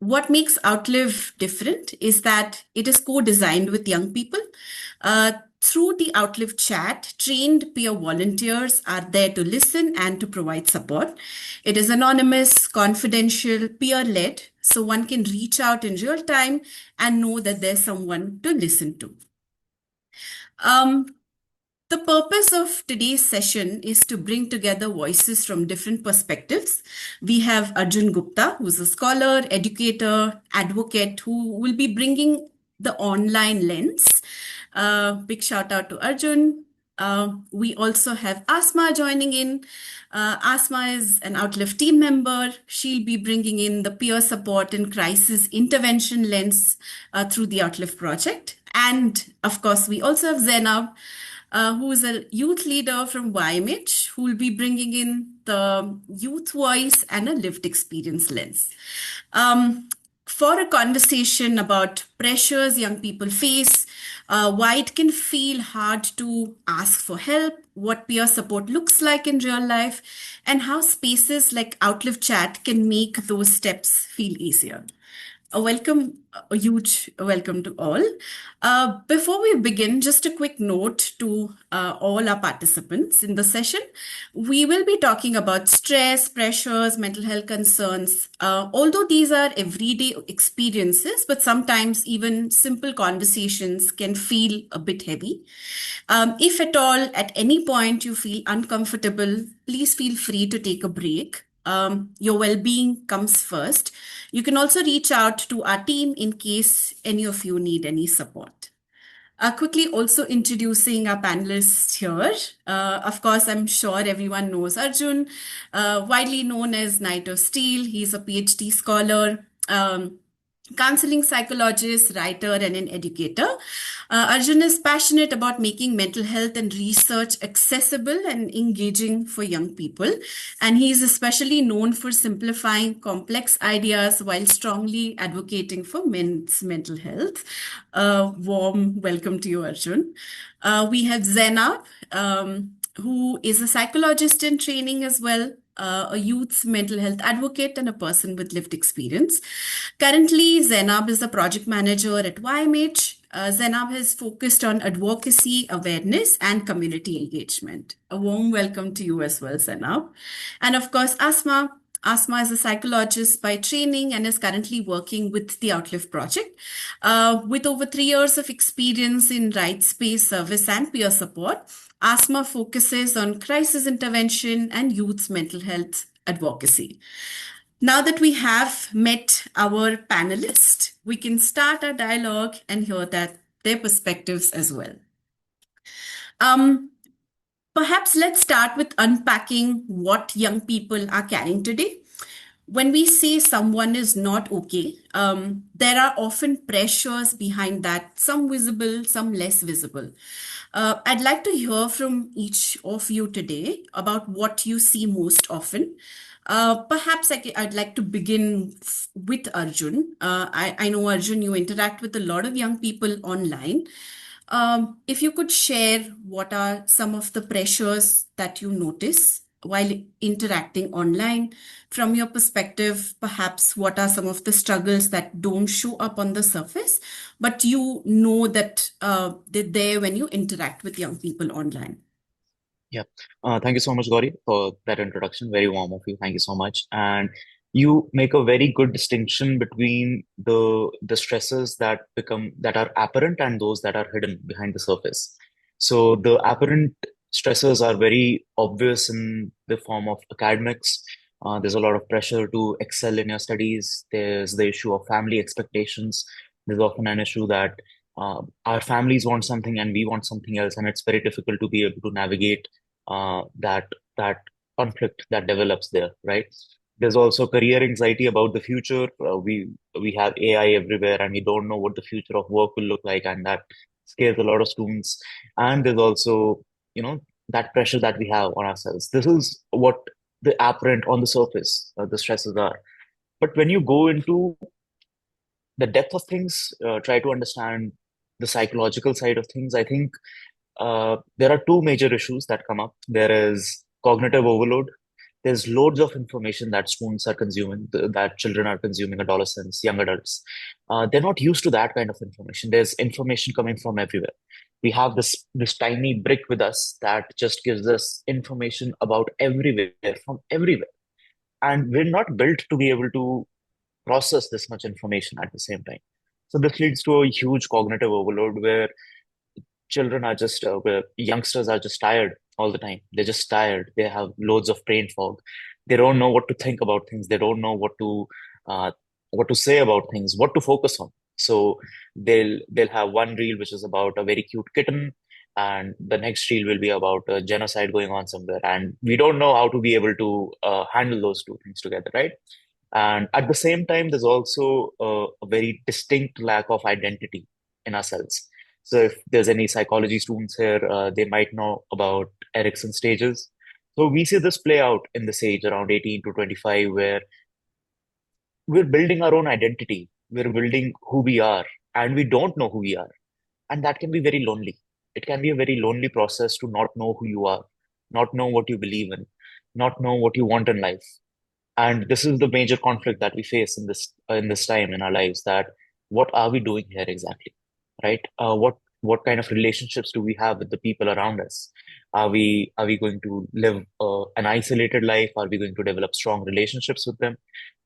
what makes Outlive different is that it is co-designed with young people. Through the Outlive chat, trained peer volunteers are there to listen and to provide support. It is anonymous, confidential, peer-led, so one can reach out in real time and know that there's someone to listen to. Um, the purpose of today's session is to bring together voices from different perspectives. We have Arjun Gupta, who's a scholar, educator, advocate, who will be bringing the online lens. Big shout out to Arjun. We also have Asma joining in. Asma is an Outlive team member. She'll be bringing in the peer support and crisis intervention lens through the Outlive project. And of course, we also have Zainab, who is a youth leader from YMH, who will be bringing in the youth voice and a lived experience lens. For a conversation about pressures young people face, why it can feel hard to ask for help, what peer support looks like in real life, and how spaces like Outlive Chat can make those steps feel easier. A huge welcome to all. Before we begin, just a quick note to all our participants in the session. We will be talking about stress, pressures, mental health concerns. Although these are everyday experiences, but sometimes even simple conversations can feel a bit heavy. If at all, at any point you feel uncomfortable, please feel free to take a break. Your well-being comes first. You can also reach out to our team in case any of you need any support. Quickly also introducing our panelists here. Of course, I'm sure everyone knows Arjun, widely known as Knight of Steel. He's a PhD scholar, counseling psychologist, writer, and an educator. Arjun is passionate about making mental health and research accessible and engaging for young people. And he is especially known for simplifying complex ideas while strongly advocating for men's mental health. Warm welcome to you, Arjun. We have Zainab, who is a psychologist in training as well, a youth's mental health advocate, and a person with lived experience. Currently, Zainab is a project manager at YMH. Zainab has focused on advocacy, awareness, and community engagement. A warm welcome to you as well, Zainab. And of course, Asma. Asma is a psychologist by training and is currently working with the Outlive project. With over 3 years of experience in rights-based service and peer support, Asma focuses on crisis intervention and youth's mental health advocacy. Now that we have met our panelists, we can start our dialogue and hear their perspectives as well. Perhaps let's start with unpacking what young people are carrying today. When we say someone is not okay, there are often pressures behind that, some visible, some less visible. I'd like to hear from each of you today about what you see most often. Perhaps I'd like to begin with Arjun. I know, Arjun, you interact with a lot of young people online. If you could share what are some of the pressures that you notice while interacting online, from your perspective, perhaps what are some of the struggles that don't show up on the surface, but you know that they're there when you interact with young people online? Yeah. Thank you so much, Gauri, for that introduction. Very warm of you. Thank you so much. And you make a very good distinction between the stresses that are apparent and those that are hidden behind the surface. So the apparent stresses are very obvious in the form of academics. There's a lot of pressure to excel in your studies. There's the issue of family expectations. There's often an issue that our families want something and we want something else, and it's very difficult to be able to navigate that conflict that develops there, right? There's also career anxiety about the future. We have AI everywhere, and we don't know what the future of work will look like, and that scares a lot of students. And there's also, that pressure that we have on ourselves. This is what the apparent on the surface, the stresses are. But when you go into the depth of things, try to understand the psychological side of things, I think there are two major issues that come up. There is cognitive overload, There's loads of information that students are consuming, that children are consuming, adolescents, young adults. They're not used to that kind of information. There's information coming from everywhere. We have this tiny brick with us that just gives us information about everywhere, from everywhere. And we're not built to be able to process this much information at the same time. So this leads to a huge cognitive overload where children are just where youngsters are just tired all the time. They're just tired. They have loads of brain fog. They don't know what to think about things. They don't know uh, what to say about things, what to focus on. So they'll have one reel which is about a very cute kitten, and the next reel will be about a genocide going on somewhere, and we don't know how to be able to handle those two things together, right? And at the same time, there's also a very distinct lack of identity in ourselves. So if there's any psychology students here, they might know about Erikson stages. So we see this play out in this age around 18 to 25, where we're building our own identity. We're building who we are, and we don't know who we are. And that can be very lonely. It can be a very lonely process to not know who you are, not know what you believe in, not know what you want in life. And this is the major conflict that we face in this time in our lives, that what are we doing here exactly, right? What kind of relationships do we have with the people around us? Are we going to live an isolated life? Are we going to develop strong relationships with them?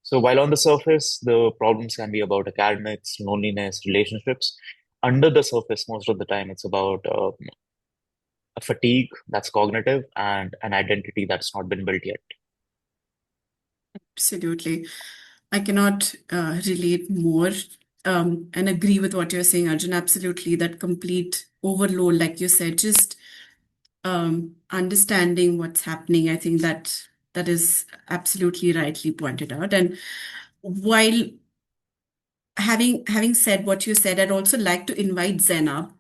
So while on the surface the problems can be about academics, loneliness, relationships, under the surface most of the time it's about a fatigue that's cognitive and an identity that's not been built yet. Absolutely. I cannot relate more and agree with what you're saying, Arjun. Absolutely. That complete overload, like you said, just understanding what's happening. I think that is absolutely rightly pointed out. And while having said what you said, I'd also like to invite Zainab,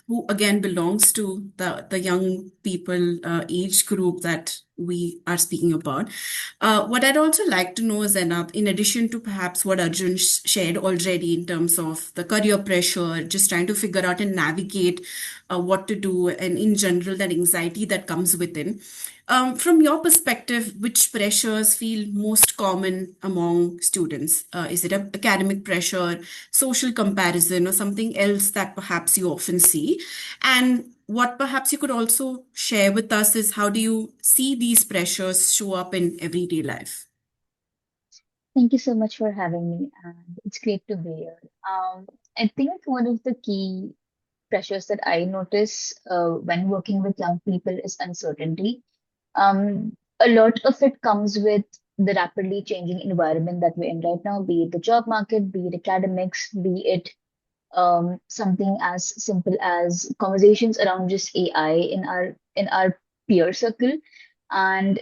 who again belongs to the young people age group that we are speaking about. What I'd also like to know, Zainab, in addition to perhaps what Arjun shared already in terms of the career pressure, just trying to figure out and navigate what to do, and in general, that anxiety that comes within. From your perspective, which pressures feel most common among students? Is it academic pressure, social comparison, or something else that perhaps you often see? And what perhaps you could also share with us is how do you see these pressures show up in everyday life? Thank you so much for having me, and it's great to be here. I think one of the key pressures that I notice when working with young people is uncertainty. A lot of it comes with the rapidly changing environment that we're in right now, be it the job market, be it academics, be it something as simple as conversations around just AI in our peer circle. And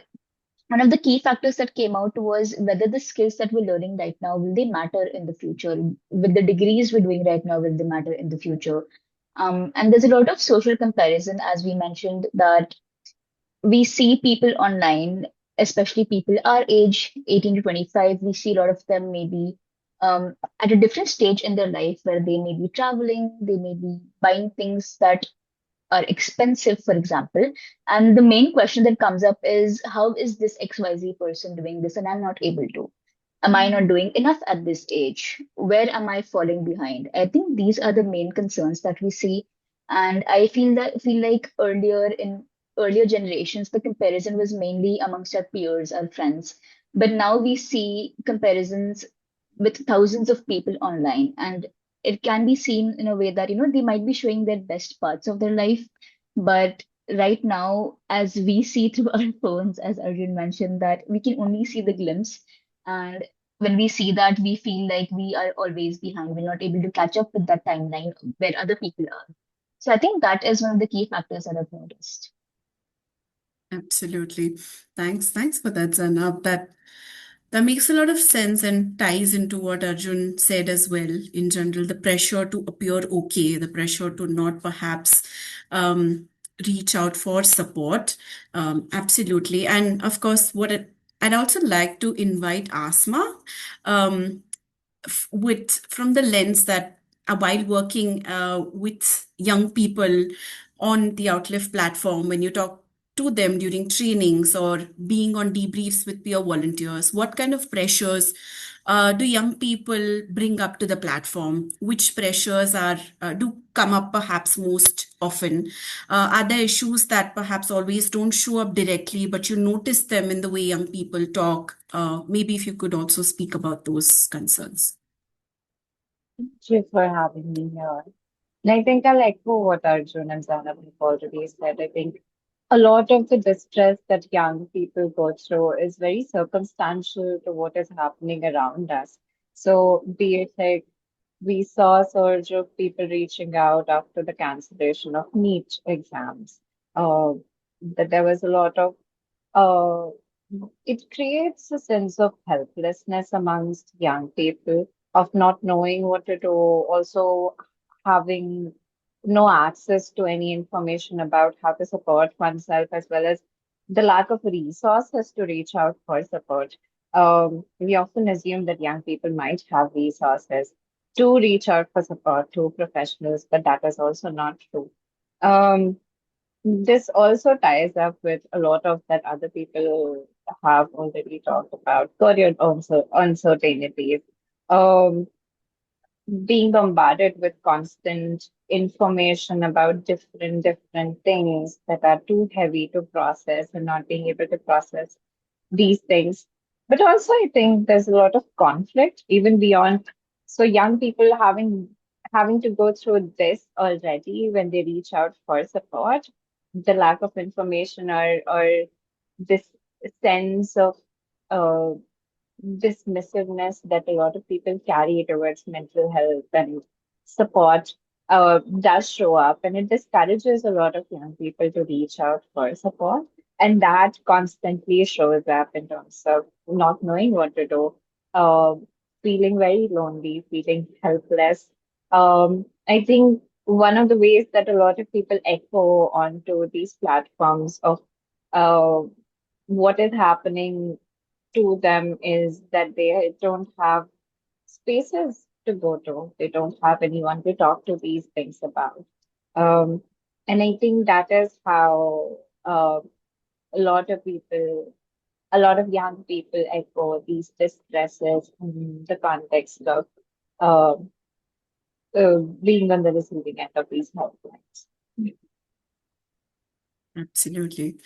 one of the key factors that came out was whether the skills that we're learning right now will they matter in the future. With the degrees we're doing right now, will they matter in the future? And there's a lot of social comparison, as we mentioned, that we see people online, especially people our age, 18 to 25. We see a lot of them maybe at a different stage in their life where they may be traveling, they may be buying things that are expensive, for example. And the main question that comes up is, how is this XYZ person doing this and I'm not able to? Am I not doing enough at this age? Where am I falling behind? I think these are the main concerns that we see. And I feel like earlier generations, the comparison was mainly amongst our peers, our friends. But now we see comparisons with thousands of people online. And it can be seen in a way that, they might be showing their best parts of their life. But right now, as we see through our phones, as Arjun mentioned, that we can only see the glimpse. And when we see that, we feel like we are always behind. We're not able to catch up with that timeline where other people are. So I think that is one of the key factors that I've noticed. Absolutely. Thanks for that, Zanab. That makes a lot of sense and ties into what Arjun said as well. In general, the pressure to appear okay, the pressure to not perhaps um, reach out for support. Absolutely. And of course, I'd also like to invite Asma um, with from the lens that while working with young people on the Outlive platform, when you talk to them during trainings or being on debriefs with peer volunteers? What kind of pressures do young people bring up to the platform? Which pressures are do come up perhaps most often? Are there issues that perhaps always don't show up directly, but you notice them in the way young people talk? Maybe if you could also speak about those concerns. Thank you for having me here. And I think I'll echo what Arjun and Zainab have already said. I think a lot of the distress that young people go through is very circumstantial to what is happening around us. So, be it like we saw a surge of people reaching out after the cancellation of NEET exams, uh, that there was a lot of uh, it creates a sense of helplessness amongst young people of not knowing what to do, also having no access to any information about how to support oneself, as well as the lack of resources to reach out for support. We often assume that young people might have resources to reach out for support to professionals, but that is also not true. Um, this also ties up with a lot of that other people have already talked about career uncertainties, um, being bombarded with constant information about different things that are too heavy to process and not being able to process these things. But also, I think there's a lot of conflict even beyond. So young people having to go through this already when they reach out for support, the lack of information or this sense of uh, dismissiveness that a lot of people carry towards mental health and support does show up, and it discourages a lot of young people to reach out for support. And that constantly shows up in terms of not knowing what to do, uh, feeling very lonely, feeling helpless. I think one of the ways that a lot of people echo onto these platforms of uh, what is happening to them is that they don't have spaces to go to. They don't have anyone to talk to these things about. Um, and I think that is how a lot of people, a lot of young people echo these distresses in the context of uh, being on the receiving end of these helplines. Absolutely.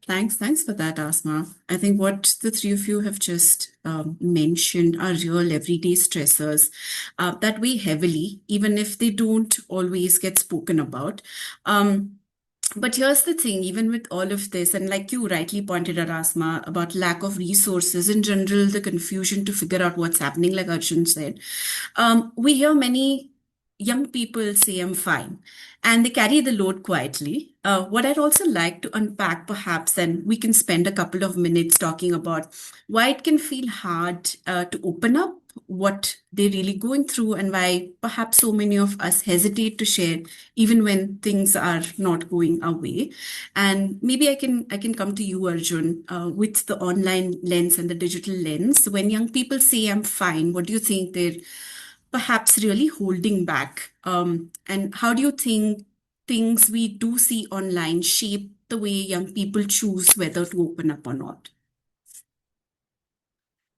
Thanks for that, Asma. I think what the three of you have just mentioned are real everyday stressors that weigh heavily, even if they don't always get spoken about. But here's the thing, even with all of this, and like you rightly pointed out, Asma, about lack of resources in general, the confusion to figure out what's happening, like Arjun said, we hear many young people say, I'm fine, and they carry the load quietly. What I'd also like to unpack, perhaps, and we can spend a couple of minutes talking about why it can feel hard to open up what they're really going through and why perhaps so many of us hesitate to share even when things are not going our way. And maybe I can come to you, Arjun, with the online lens and the digital lens. When young people say I'm fine, what do you think they're perhaps really holding back? And how do you think things we do see online shape the way young people choose whether to open up or not?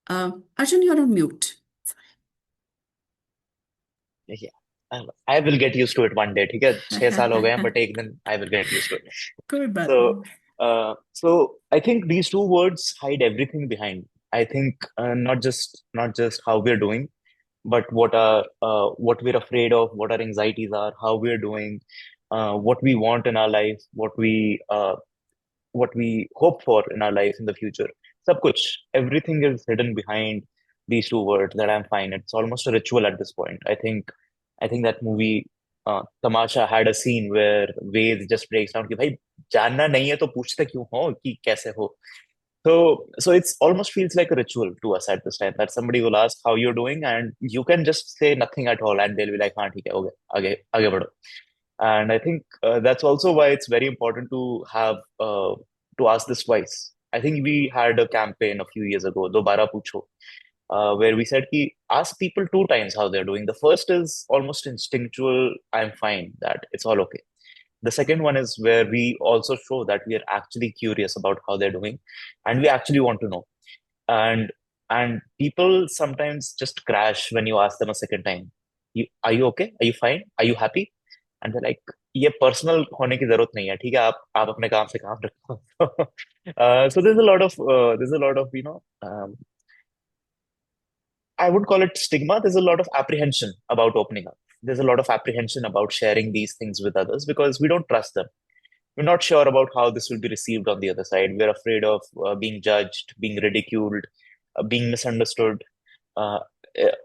Arjun, you're on mute. Yeah. I will get used to it one day. ठीक है 6 साल हो गए हैं but एक दिन I will get used to it. कोई बात So नहीं. so I think these two words hide everything behind. I think not just how we're doing, but what we're afraid of, what our anxieties are, how we're doing, what we want in our life, what we hope for in our life in the future. Sab kuch, everything is hidden behind these two words that I'm fine. It's almost a ritual at this point. I think that movie Tamasha had a scene where Ved just breaks down कि भाई जानना नहीं है तो पूछते क्यों हो कि कैसे हो. So it's almost feels like a ritual to us at this time that somebody will ask how you're doing and you can just say nothing at all and they'll be like हाँ ठीक है हो गया आगे आगे बढ़ो. And I think that's also why it's very important to ask this twice. I think we had a campaign a few years ago, Dobara Pucho, where we said ki ask people 2 times how they're doing. The first is almost instinctual, I'm fine, that it's all okay. The second one is where we also show that we are actually curious about how they're doing, and we actually want to know. And people sometimes just crash when you ask them a second time. Are you okay? Are you fine? Are you happy? And they're like, ये personal होने की जरूरत नहीं है, ठीक है, आप अपने काम से काम रखो. So there's a lot of I would call it stigma. There's a lot of apprehension about opening up. There's a lot of apprehension about sharing these things with others because we don't trust them. We're not sure about how this will be received on the other side. We're afraid of being judged, being ridiculed, being misunderstood. Uh,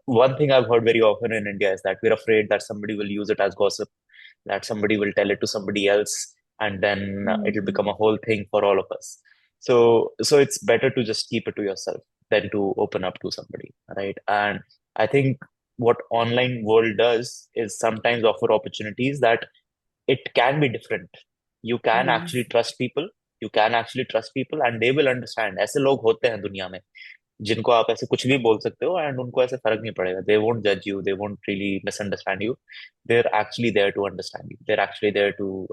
One thing I've heard very often in India is that we're afraid that somebody will use it as gossip, that somebody will tell it to somebody else, and then it'll become a whole thing for all of us. So it's better to just keep it to yourself than to open up to somebody, right? And I think what online world does is sometimes offer opportunities that it can be different. You can Yes. actually trust people. You can actually trust people and they will understand. ऐसे लोग होते हैं दुनिया में जिनको आप ऐसे कुछ भी बोल सकते हो एंड उनको ऐसे फर्क नहीं पड़ेगा. They won't judge you. They won't really misunderstand you. They're actually there to understand you. They're actually there to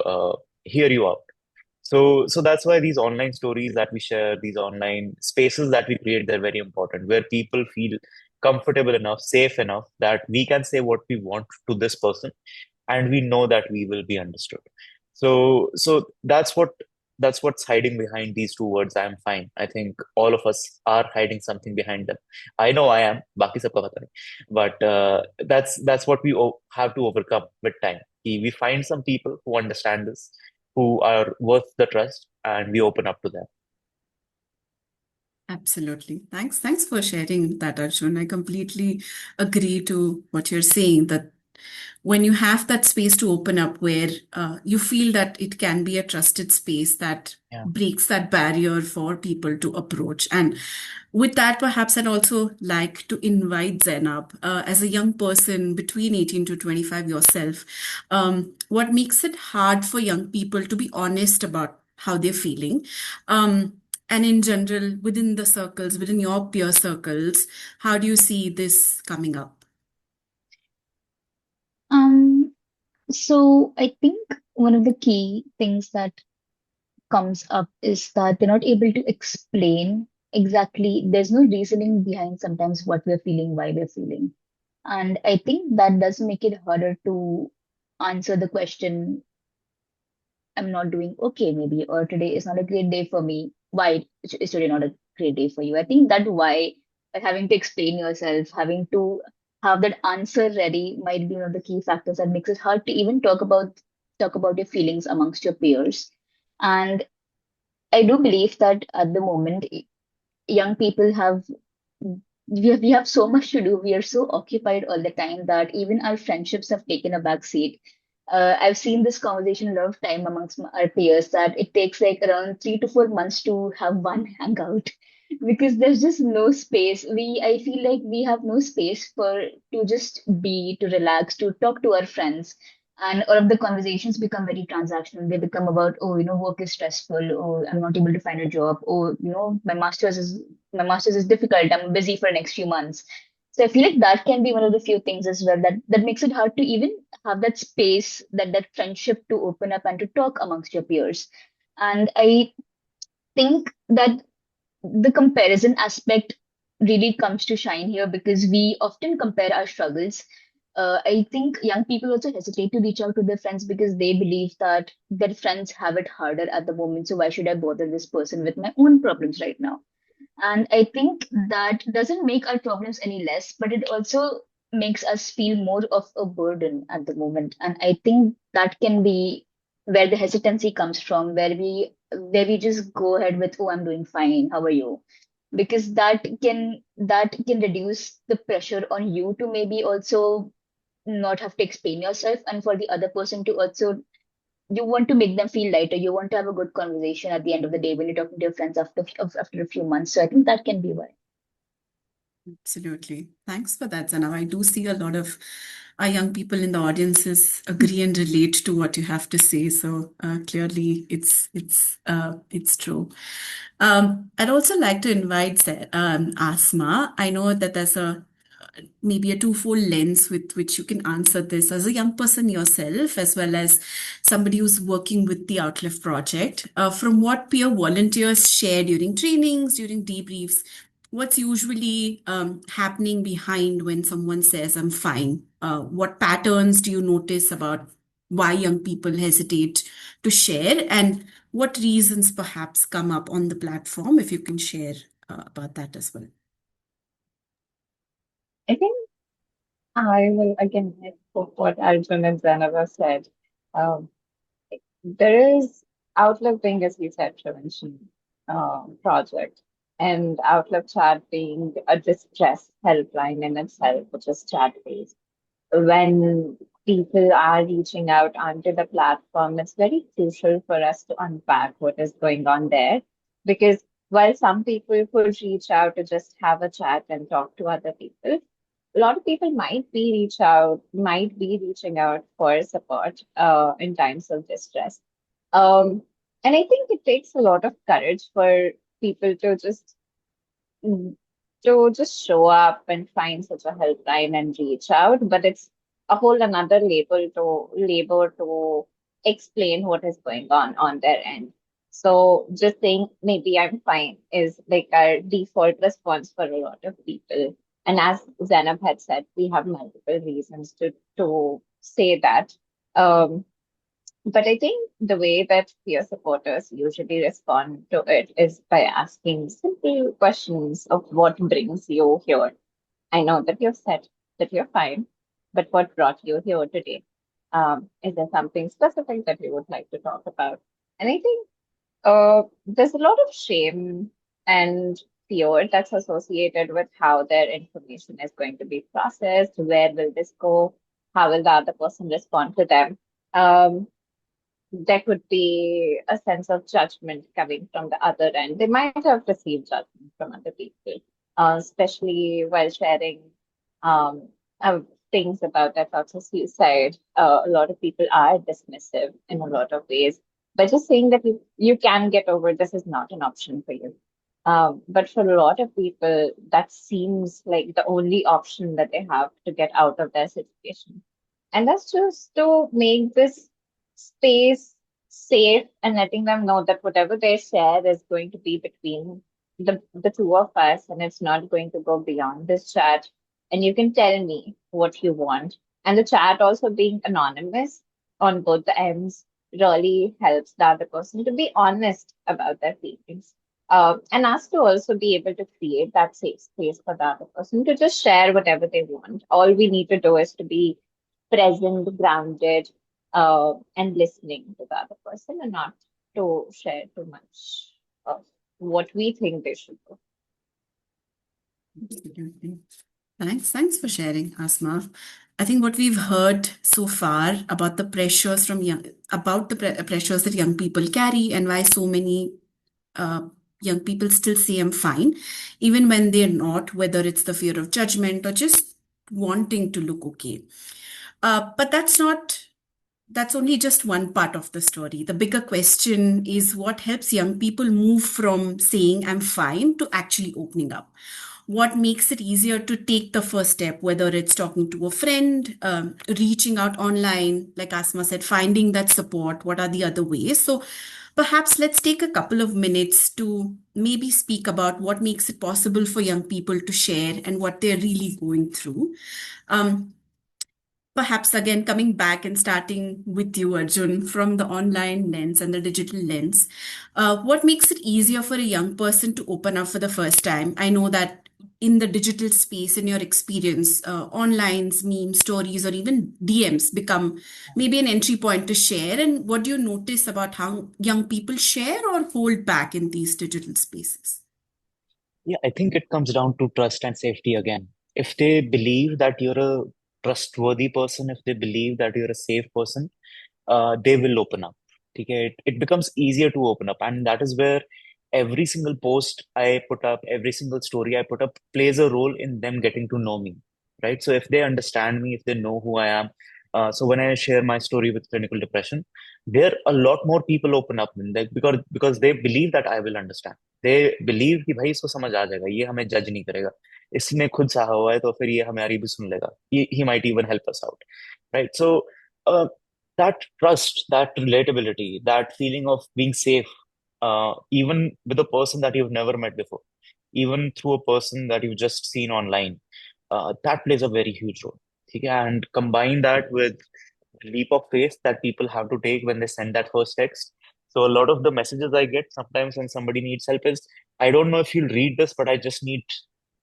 hear you out. So that's why these online stories that we share, these online spaces that we create, they're very important, where people feel comfortable enough, safe enough that we can say what we want to this person, and we know that we will be understood. So that's what's hiding behind these two words. I'm fine. I think all of us are hiding something behind them. I know I am. बाकी सबका पता नहीं. But that's what we have to overcome with time. We find some people who understand this, who are worth the trust, and we open up to them. Absolutely. Thanks for sharing that, Arjun. I completely agree to what you're saying, that when you have that space to open up where you feel that it can be a trusted space that Yeah. breaks that barrier for people to approach. And with that, perhaps I'd also like to invite Zainab, as a young person between 18 to 25 yourself, what makes it hard for young people to be honest about how they're feeling? And in general, within the circles, within your peer circles, how do you see this coming up? Um, so I think one of the key things that comes up is that they're not able to explain exactly, there's no reasoning behind sometimes what we're feeling, why we're feeling. And I think that does make it harder to answer the question, I'm not doing okay, maybe, or today is not a great day for me. Why is today not a great day for you? I think that why, having to explain yourself, having to have that answer ready might be one of the key factors that makes it hard to even talk about your feelings amongst your peers. And I do believe that at the moment, young people we have so much to do. We are so occupied all the time that even our friendships have taken a back seat. I've seen this conversation a lot of time amongst our peers that it takes like around 3 to 4 months to have one hangout because there's just no space. I feel like we have no space to just be, to relax, to talk to our friends. And all of the conversations become very transactional. They become about, oh, work is stressful. Oh, I'm not able to find a job. Oh, my master's is difficult. I'm busy for the next few months. So I feel like that can be one of the few things as well that makes it hard to even have that space, that friendship to open up and to talk amongst your peers. And I think that the comparison aspect really comes to shine here because we often compare our struggles. I think young people also hesitate to reach out to their friends because they believe that their friends have it harder at the moment. So why should I bother this person with my own problems right now? And I think that doesn't make our problems any less, but it also makes us feel more of a burden at the moment. And I think that can be where the hesitancy comes from, where we just go ahead with, oh, I'm doing fine. How are you? Because that can reduce the pressure on you to maybe also not have to explain yourself, and for the other person to also, you want to make them feel lighter. You want to have a good conversation at the end of the day when you're talking to your friends after a few months. So I think that can be why. Absolutely. Thanks for that, Zanav. I do see a lot of our young people in the audiences agree and relate to what you have to say. So clearly, it's true. I'd also like to invite Asma. I know that there's maybe a twofold lens with which you can answer this as a young person yourself, as well as somebody who's working with the Outlive project. From what peer volunteers share during trainings, during debriefs, what's usually happening behind when someone says, I'm fine? What patterns do you notice about why young people hesitate to share, and what reasons perhaps come up on the platform, if you can share about that as well? I think I will again echo what Arjun and Zainab said. Um, there is Outlook being, as we said, prevention project, and Outlook chat being a distress helpline in itself, which is chat based. When people are reaching out onto the platform, it's very crucial for us to unpack what is going on there. Because while some people could reach out to just have a chat and talk to other people, a lot of people might be reaching out for support in times of distress. Um, and I think it takes a lot of courage for people mm, to just show up and find such a helpline and reach out, but it's a whole another labor to explain what is going on their end. So just saying maybe I'm fine is like our default response for a lot of people. And as Zainab had said, we have multiple reasons to say that. Um, but I think the way that peer supporters usually respond to it is by asking simple questions of what brings you here. I know that you've said that you're fine, but what brought you here today? Is there something specific that you would like to talk about? And I think there's a lot of shame and fear that's associated with how their information is going to be processed. Where will this go? How will the other person respond to them? Um, there could be a sense of judgment coming from the other end. They might have received judgment from other people, especially while sharing um, uh, things about their thoughts of suicide. A lot of people are dismissive in a lot of ways. But just saying that you can get over this is not an option for you. But for a lot of people, that seems like the only option that they have to get out of their situation. And that's just to make this space safe and letting them know that whatever they share is going to be between the two of us and it's not going to go beyond this chat. And you can tell me what you want. And the chat also being anonymous on both the ends really helps the other person to be honest about their feelings. And us to also be able to create that safe space for the other person to just share whatever they want. All we need to do is to be present, grounded, and listening to the other person and not to share too much of what we think they should do. Absolutely. Thanks for sharing, Asma. I think what we've heard so far about the pressures pressures that young people carry and why so many uh, young people still say I'm fine, even when they're not, whether it's the fear of judgment or just wanting to look okay. But that's only just one part of the story. The bigger question is what helps young people move from saying I'm fine to actually opening up. What makes it easier to take the first step, whether it's talking to a friend, reaching out online, like Asma said, finding that support. What are the other ways? So perhaps let's take a couple of minutes to maybe speak about what makes it possible for young people to share and what they're really going through. Um, Perhaps again, coming back and starting with you, Arjun, from the online lens and the digital lens, what makes it easier for a young person to open up for the first time? I know that in the digital space, in your experience, onlines, memes, stories, or even DMs become maybe an entry point to share. And what do you notice about how young people share or hold back in these digital spaces? Yeah, I think it comes down to trust and safety again. If they believe that you're a trustworthy person, if they believe that you're a safe person, they will open up. Okay, it becomes easier to open up, and that is where every single post I put up, every single story I put up plays a role in them getting to know me, right? So if they understand me, if they know who I am, so when I share my story with clinical depression, there a lot more people open up in that because they believe that I will understand. They believe कि भाई इसको समझ आ जाएगा, ये हमें जज नहीं करेगा. इसने खुद सहा हुआ है तो फिर ये हमारी भी सुन लेगा, he might even help us out, right? So uh, that trust, that relatability, that feeling of being safe, even with a person that you've never met before, even through a person that you've just seen online, that plays a very huge role. Okay? And combine that with leap of faith that people have to take when they send that first text. So a lot of the messages I get sometimes when somebody needs help is, I don't know if you'll read this, but I just need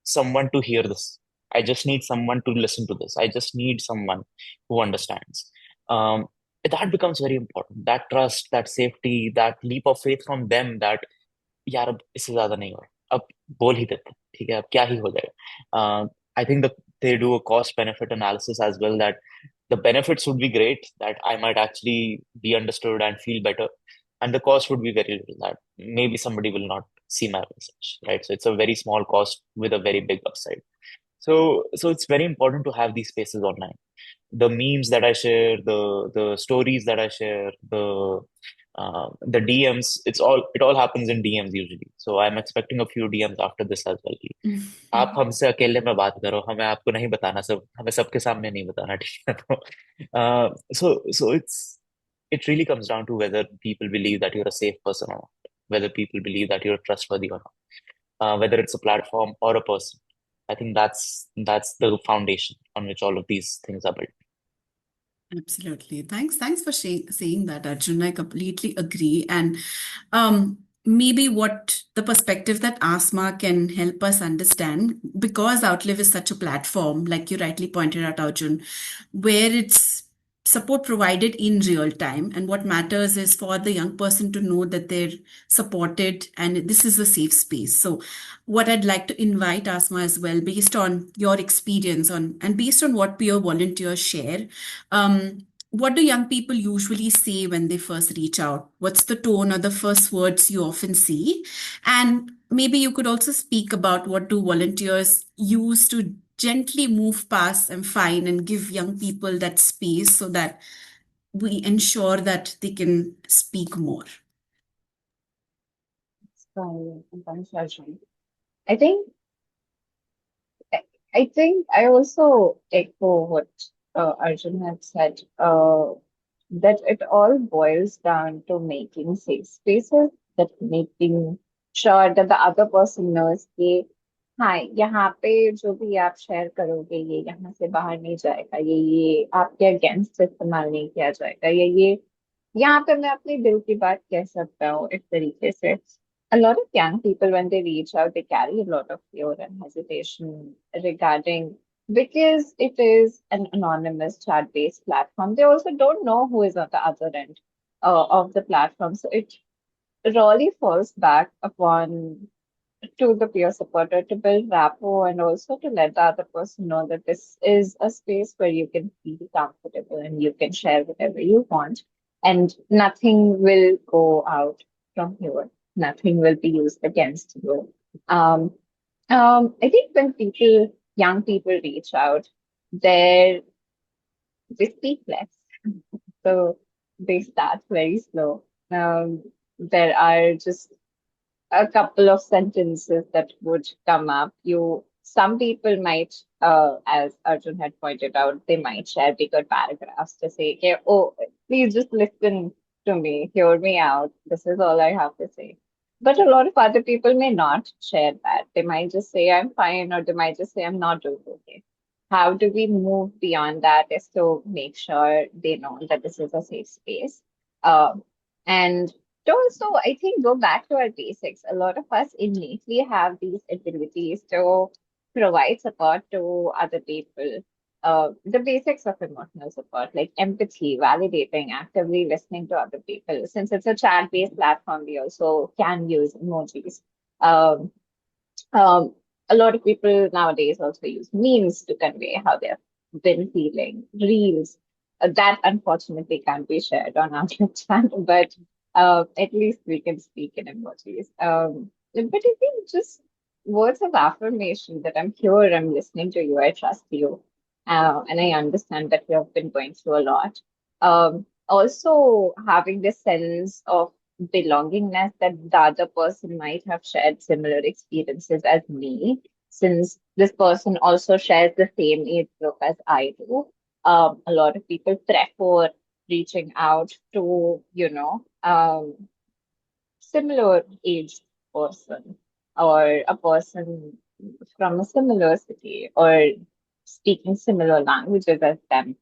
someone to hear this. I just need someone to listen to this. I just need someone who understands. Um, that becomes very important. That trust, that safety, that leap of faith from them that यार अब इससे ज्यादा नहीं हो रहा, अब बोल ही देते हैं, ठीक है, अब क्या ही हो जाएगा. I think that they do a cost benefit analysis as well, that the benefits would be great, that I might actually be understood and feel better, and the cost would be very little, that maybe somebody will not see my message, right? So it's a very small cost with a very big upside. So it's very important to have these spaces online. The memes that I share, the stories that I share, the DMs, it all happens in DMs usually. So I'm expecting a few DMs after this as well. कि आप हमसे अकेले में बात करो, हमें आपको नहीं बताना, सब हमें सबके सामने नहीं बताना, ठीक है? तो so it really comes down to whether people believe that you're a safe person or not, whether people believe that you're trustworthy or not, whether it's a platform or a person. I think that's the foundation on which all of these things are built. Absolutely. Thanks for saying that, Arjun. I completely agree. And maybe what the perspective that Asma can help us understand, because Outlive is such a platform, like you rightly pointed out, Arjun, where it's support provided in real time. And what matters is for the young person to know that they're supported and this is a safe space. So what I'd like to invite Asma as well, based on your experience on and based on what peer volunteers share, what do young people usually say when they first reach out? What's the tone or the first words you often see? And maybe you could also speak about what do volunteers use to gently move past and find and give young people that space so that we ensure that they can speak more. So, thanks, Arjun. I think I think I also echo what Arjun had said, that it all boils down to making safe spaces, that making sure that the other person knows कि हाँ यहाँ पे जो भी आप share करोगे ये यहाँ से बाहर नहीं जाएगा, ये आपके अगेंस्ट इस्तेमाल नहीं किया जाएगा, ये यहाँ पे मैं अपनी दिल की बात कह सकता हूँ इस तरीके से. A lot of young people, when they reach out, they carry a lot of fear and hesitation regarding, because it is an anonymous chat-based platform. They also don't know who is on the other end of the platform. So it really falls back upon to the peer supporter to build rapport and also to let the other person know that this is a space where you can feel comfortable and you can share whatever you want, and nothing will go out from here. Nothing will be used against you. Um, I think when young people reach out, they they speak less, so they start very slow. There are just a couple of sentences that would come up. Some people might, as Arjun had pointed out, they might share bigger paragraphs to say, okay, oh, please just listen to me, hear me out. This is all I have to say. But a lot of other people may not share that. They might just say, I'm fine, or they might just say, I'm not doing okay. How do we move beyond that is to make sure they know that this is a safe space. And to also, I think, go back to our basics. A lot of us innately have these abilities to provide support to other people. The basics of emotional support, like empathy, validating, actively listening to other people. Since it's a chat-based platform, we also can use emojis. Um, um, a lot of people nowadays also use memes to convey how they've been feeling. Reels that unfortunately can't be shared on our chat, but at least we can speak in emojis. But I think just words of affirmation that I'm here, I'm listening to you, I trust you, and I understand that you have been going through a lot. Also, having this sense of belongingness that the other person might have shared similar experiences as me. since this person also shares the same age group as I do, a lot of people prefer reaching out to, similar aged person or a person from a similar city or speaking similar languages as them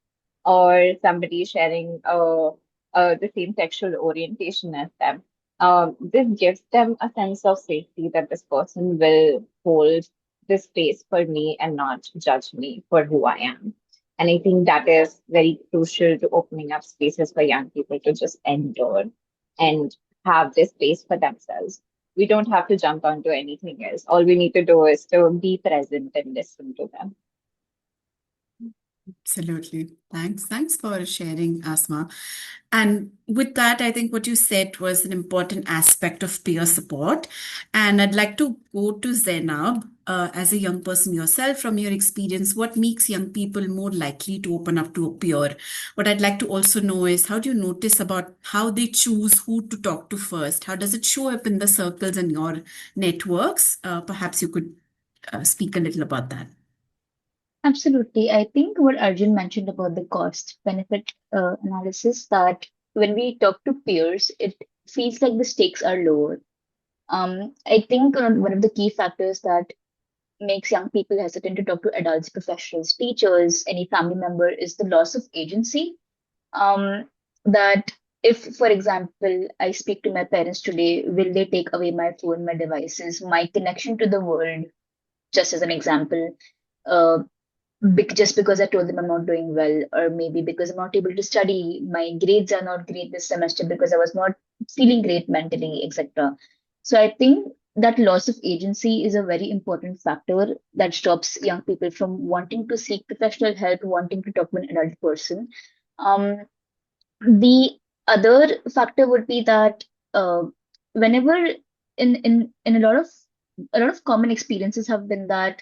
or somebody sharing the same sexual orientation as them. This gives them a sense of safety that this person will hold this space for me and not judge me for who I am. And I think that is very crucial to opening up spaces for young people to just endure and have this space for themselves. We don't have to jump onto anything else. All we need to do is to be present and listen to them. Absolutely. Thanks. Thanks for sharing, Asma. And with that, I think what you said was an important aspect of peer support. And I'd like to go to Zainab. As a young person yourself, from your experience, what makes young people more likely to open up to a peer? What I'd like to also know is how do you notice about how they choose who to talk to first? How does it show up in the circles and your networks? Perhaps you could speak a little about that. Absolutely. I think what Arjun mentioned about the cost benefit analysis, that when we talk to peers, it feels like the stakes are lower. I think one of the key factors that makes young people hesitant to talk to adults, professionals, teachers, any family member is the loss of agency. That if, for example, I speak to my parents today, will they take away my phone, my devices, my connection to the world, just as an example? Uh, just because I told them I'm not doing well, or maybe because I'm not able to study, my grades are not great this semester because I was not feeling great mentally, etc. So I think that loss of agency is a very important factor that stops young people from wanting to seek professional help, wanting to talk to an adult person. Um, the other factor would be that uh, whenever in a lot of common experiences have been that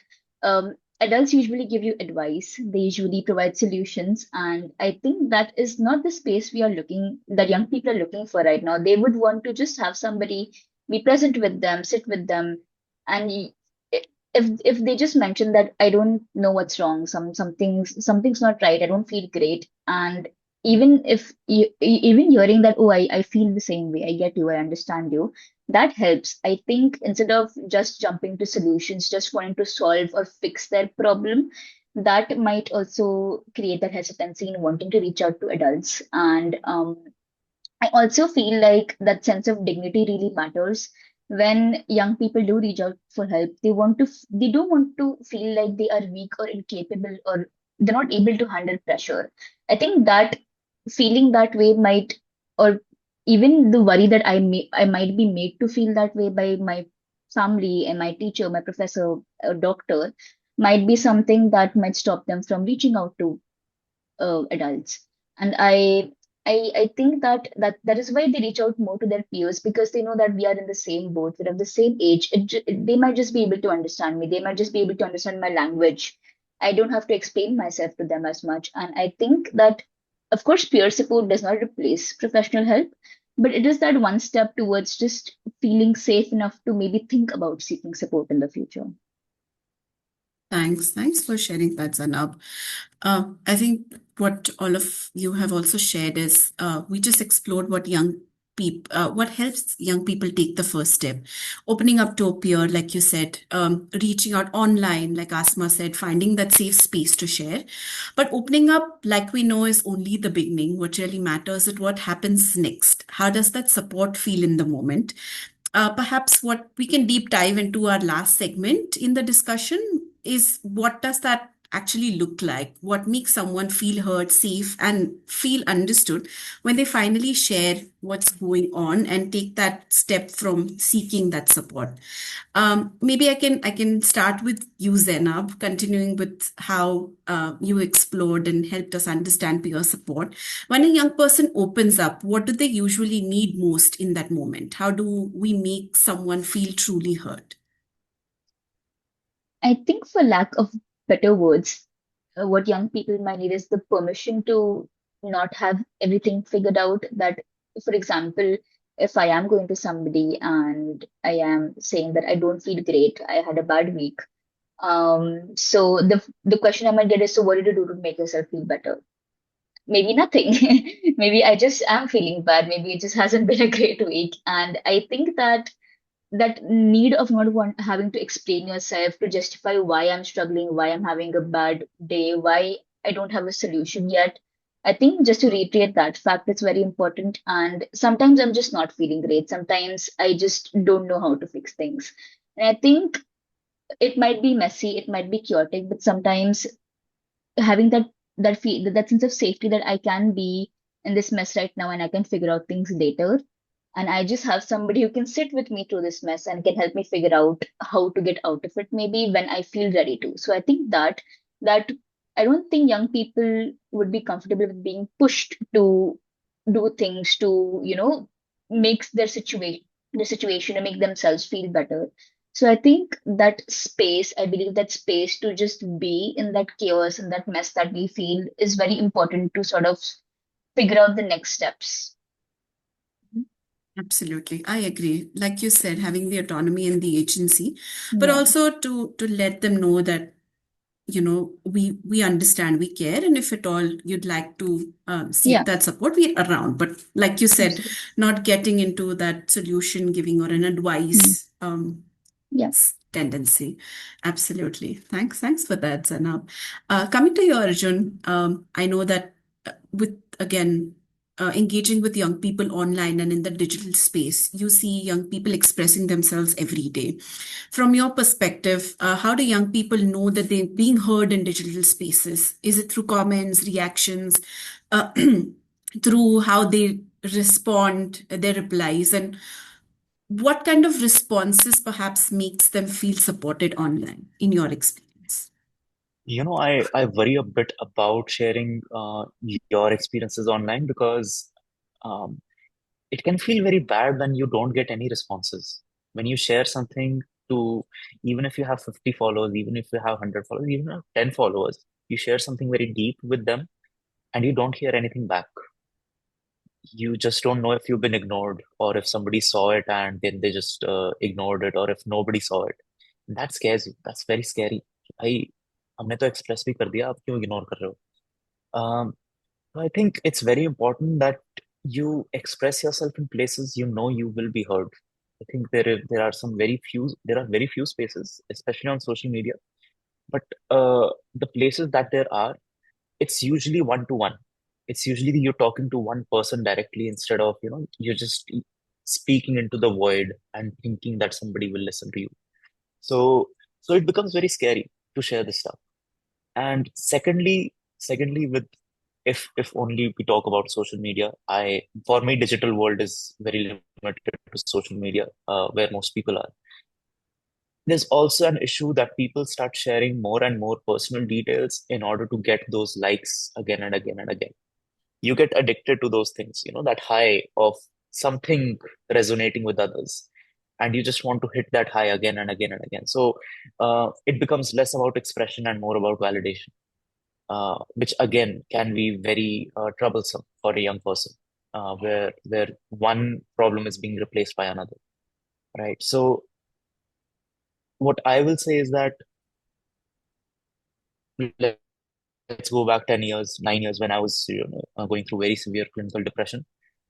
adults usually give you advice, they usually provide solutions, and I think that is not the space that young people are looking for right now. They would want to just have somebody be present with them, sit with them, and if they just mention that I don't know what's wrong, something's not right, I don't feel great, and even hearing that, oh, I feel the same way, I get you, I understand you, that helps. I think instead of just jumping to solutions, just wanting to solve or fix their problem, that might also create that hesitancy in wanting to reach out to adults. And I also feel like that sense of dignity really matters. When young people do reach out for help, they don't want to feel like they are weak or incapable or they're not able to handle pressure. I think that feeling that way might, or even the worry that I might be made to feel that way by my family and my teacher, my professor, or doctor, might be something that might stop them from reaching out to adults. And I think that is why they reach out more to their peers, because they know that we are in the same boat, we're of the same age. They might just be able to understand me. They might just be able to understand my language. I don't have to explain myself to them as much. And I think that, of course, peer support does not replace professional help, but it is that one step towards just feeling safe enough to maybe think about seeking support in the future. Thanks. Thanks for sharing that, Zanab. I think what all of you have also shared is we just explored what helps young people take the first step. Opening up to a peer, like you said, reaching out online, like Asma said, finding that safe space to share. But opening up, like we know, is only the beginning. What really matters is what happens next. How does that support feel in the moment? Perhaps what we can deep dive into our last segment in the discussion is what does that actually look like? What makes someone feel heard, safe, and feel understood when they finally share what's going on and take that step from seeking that support? Maybe I can start with you, Zainab, continuing with how you explored and helped us understand peer support. When a young person opens up, what do they usually need most in that moment? How do we make someone feel truly heard? I think, for lack of better words, what young people might need is the permission to not have everything figured out. That, for example, if I am going to somebody and I am saying that I don't feel great, I had a bad week, So the question I might get is, so what did you do to make yourself feel better? Maybe nothing. Maybe I just am feeling bad. Maybe it just hasn't been a great week. And I think that that need of not having to explain yourself to justify why I'm struggling, why I'm having a bad day, why I don't have a solution yet. I think just to reiterate that fact is very important. And sometimes I'm just not feeling great. Sometimes I just don't know how to fix things. And I think it might be messy, it might be chaotic, but sometimes having that sense of safety that I can be in this mess right now and I can figure out things later. And I just have somebody who can sit with me through this mess and can help me figure out how to get out of it maybe when I feel ready to. So I think that I don't think young people would be comfortable with being pushed to do things to, make their situation and make themselves feel better. So I think I believe that space to just be in that chaos and that mess that we feel is very important to sort of figure out the next steps. Absolutely. I agree. Like you said, having the autonomy and the agency, but Yeah. also to let them know that, we understand, we care, and if at all you'd like to seek Yeah, that support, we're around. But like you said, absolutely. not getting into that solution giving or an Mm. advice Yeah. tendency. Absolutely. Thanks for that, Zanab. Coming to you, Arjun, I know that with again engaging with young people online and in the digital space, you see young people expressing themselves every day. From your perspective, how do young people know that they're being heard in digital spaces? Is it through comments, reactions, uh, through how they respond, their replies, and what kind of responses perhaps makes them feel supported online, in your experience? I worry a bit about sharing your experiences online because um, it can feel very bad when you don't get any responses. When you share something to, even if you have 50 followers, even if you have 100 followers, even if you have 10 followers, you share something very deep with them and you don't hear anything back. You just don't know if you've been ignored or if somebody saw it and then they just ignored it, or if nobody saw it. That scares you. That's very scary. भाई हमने तो express भी कर दिया, आप क्यों ignore कर रहे हो? um, I think it's very important that you express yourself in places you know you will be heard. I think there are very few spaces, especially on social media, but the places that there are, it's usually one to one. It's usually you're talking to one person directly instead of, you're just speaking into the void and thinking that somebody will listen to you. So, so it becomes very scary to share this stuff. And secondly, with if only we talk about social media, for me, digital world is very limited to social media, where most people are. There's also an issue that people start sharing more and more personal details in order to get those likes again and again and again. You get addicted to those things, that high of something resonating with others. And you just want to hit that high again and again and again. So it becomes less about expression and more about validation, which again can be very troublesome for a young person, where one problem is being replaced by another, right? So what I will say is that let's go back 10 years, 9 years, when I was going through very severe clinical depression.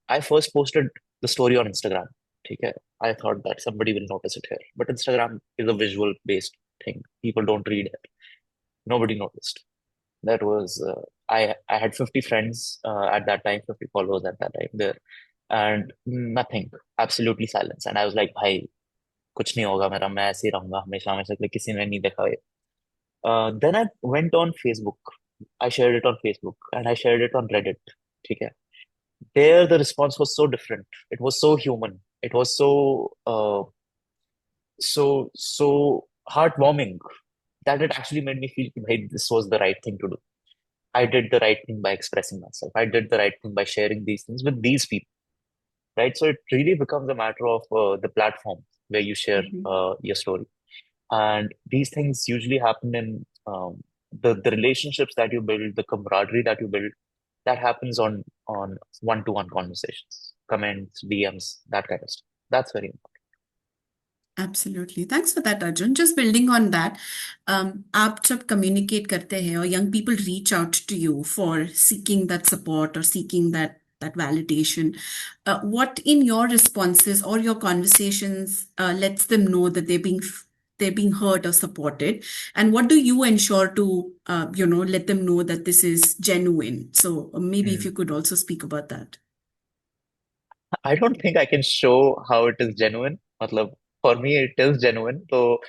I first posted the story on Instagram. Okay, I thought that somebody will notice it here, but Instagram is a visual based thing. People don't read it. Nobody noticed. That was I had 50 friends at that time, 50 followers at that time there, and nothing, absolutely silence. And I was like, भाई कुछ नहीं होगा मेरा, मैं ऐसे ही रहूंगा हमेशा हमेशा के लिए, किसी ने नहीं देखा ये. Then I went on Facebook. I shared it on Facebook and I shared it on Reddit. Okay. There, the response was so different. It was so human. It was so heartwarming that it actually made me feel, hey, this was the right thing to do. I did the right thing by expressing myself. I did the right thing by sharing these things with these people, right? So it really becomes a matter of the platform where you share Mhm. your story. And these things usually happen in the relationships that you build, the camaraderie that you build, that happens on one-to-one conversations, comments, DMs, that kind of stuff. That's very important. Absolutely. Thanks for that, Arjun. Just building on that, आप जब communicate करते हैं और young people reach out to you for seeking that support or seeking that validation, what in your responses or your conversations lets them know that they're being heard or supported, and what do you ensure to let them know that this is genuine? So maybe if Mm. you could also speak about that. I don't think I can show how it is genuine. मतलब, for me, it is genuine. So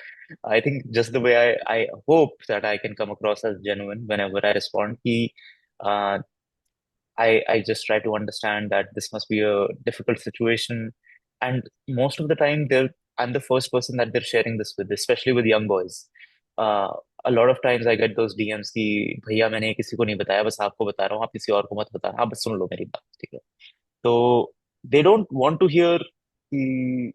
I think just the way I hope that I can come across as genuine whenever I respond. Uh, I just try to understand that this must be a difficult situation. And most of the time, I'm the first person that they're sharing this with, especially with young boys. Uh, a lot of times I get those DMs कि भैया मैंने किसी को नहीं बताया, बस आपको बता रहा हूँ, आप किसी और को मत बताना, आप बस सुन लो मेरी बात, ठीक है? तो they don't want to hear कि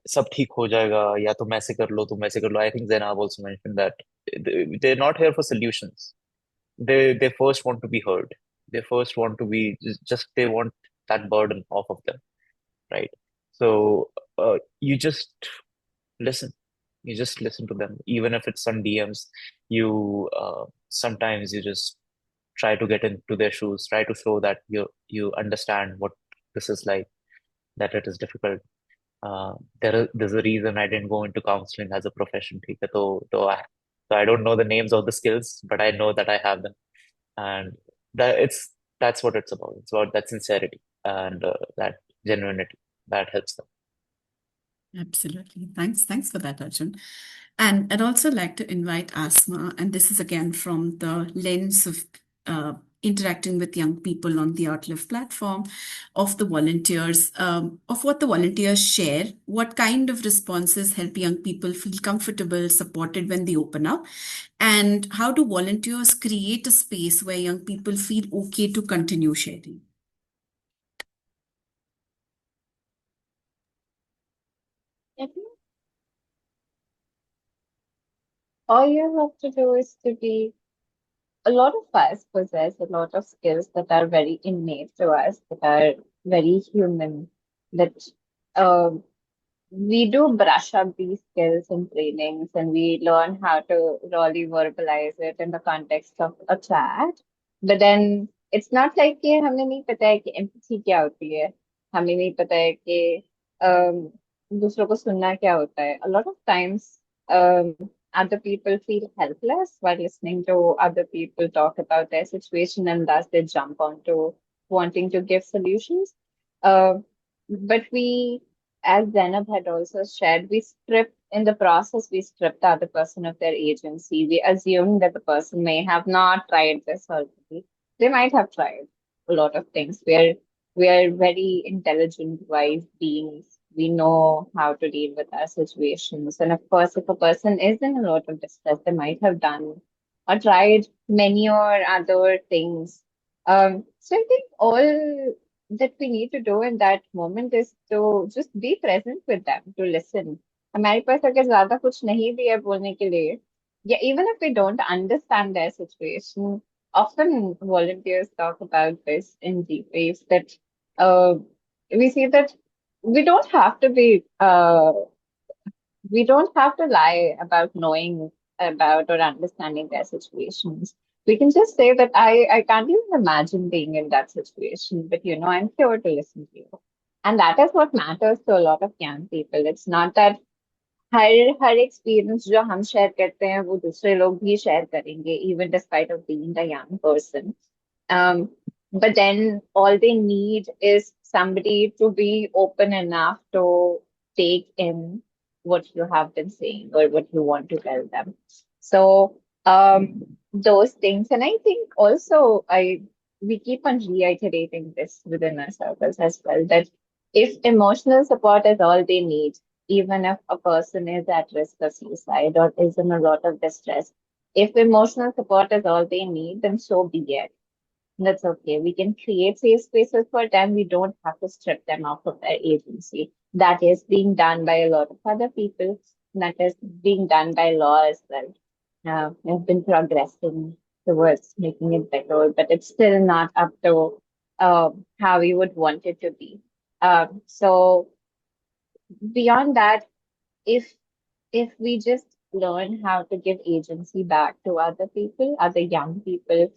सब ठीक हो जाएगा, या तुम ऐसे कर लो, तुम वैसे कर लो. I think Zainab also mentioned that they're not here for solutions. They first want to be heard. They first want to be just they want that burden off of them, right? So you just listen. You just listen to them, even if it's on DMs. You sometimes you just try to get into their shoes, try to show that you understand what this is like, that it is difficult. There's a reason I didn't go into counseling as a profession. ठीक है? So I don't know the names of the skills, but I know that I have them, and that's what it's about. It's about that sincerity and that genuinity that helps them. Absolutely. Thanks for that, Arjun. And I'd also like to invite Asma, and this is again from the lens of interacting with young people on the Outlive platform, of the volunteers, of what the volunteers share, what kind of responses help young people feel comfortable, supported when they open up, and how do volunteers create a space where young people feel okay to continue sharing? I think all you have to do is to be a lot of us possess a lot of skills that are very innate to us, that are very human, that um, we do brush up these skills in trainings and we learn how to really verbalize it in the context of a chat. But then it's not like कि हमें नहीं पता है कि empathy क्या होती है, हमें नहीं पता है कि um, दूसरों को सुनना क्या होता है. A lot of times um, other people feel helpless while listening to other people talk about their situation, and thus they jump onto wanting to give solutions. Uh, but we, as Zainab had also shared, in the process, we stripped the other person of their agency. We assume that the person may have not tried this already. They might have tried a lot of things. We are very intelligent, wise beings. We know how to deal with our situations. And of course, if a person is in a lot of distress, they might have done or tried many or other things. So I think all that we need to do in that moment is to just be present with them, to listen. हमारे पास अगर ज्यादा कुछ नहीं भी है बोलने के लिए, yeah, even if we don't understand their situation, often volunteers talk about this in debriefs that uh, we see that we don't have to be we don't have to lie about knowing about or understanding their situations. We can just say that I can't even imagine being in that situation, but I'm here to listen to you. And that is what matters to a lot of young people. It's not that her experience जो हम share करते हैं वो दूसरे लोग भी share करेंगे even despite of being a young person. But then all they need is somebody to be open enough to take in what you have been saying or what you want to tell them. So those things, and I think also we keep on reiterating this within our circles as well, that if emotional support is all they need, even if a person is at risk of suicide or is in a lot of distress, if emotional support is all they need, then so be it. That's okay. We can create safe spaces for them. We don't have to strip them out of their agency. That is being done by a lot of other people. That is being done by law as well. We've been progressing towards making it better, but it's still not up to how we would want it to be. So beyond that, if we just learn how to give agency back to other people, other young people,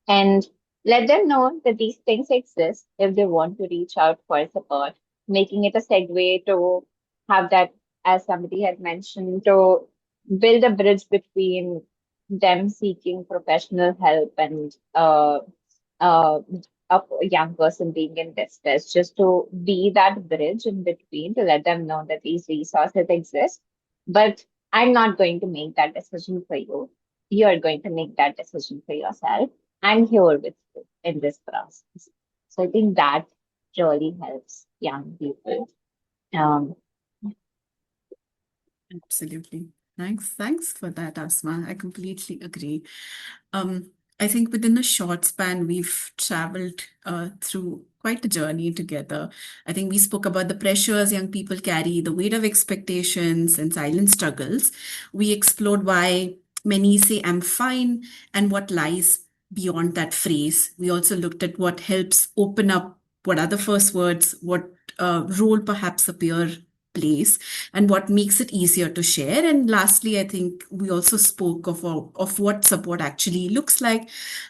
and let them know that these things exist if they want to reach out for support, making it a segue to have that, as somebody had mentioned, to build a bridge between them seeking professional help and uh, a young person being in distress, just to be that bridge in between to let them know that these resources exist. But I'm not going to make that decision for you. You're going to make that decision for yourself. I'm here with you in this process. So I think that really helps young people. Um, Absolutely. Thanks for that, Asma. I completely agree. Um, I think within a short span, we've traveled through quite a journey together. I think we spoke about the pressures young people carry, the weight of expectations, and silent struggles. We explored why many say, I'm fine, and what lies beyond that phrase. We also looked at what helps open up, what are the first words, what role perhaps a peer plays, and what makes it easier to share. And lastly, I think we also spoke of what support actually looks like,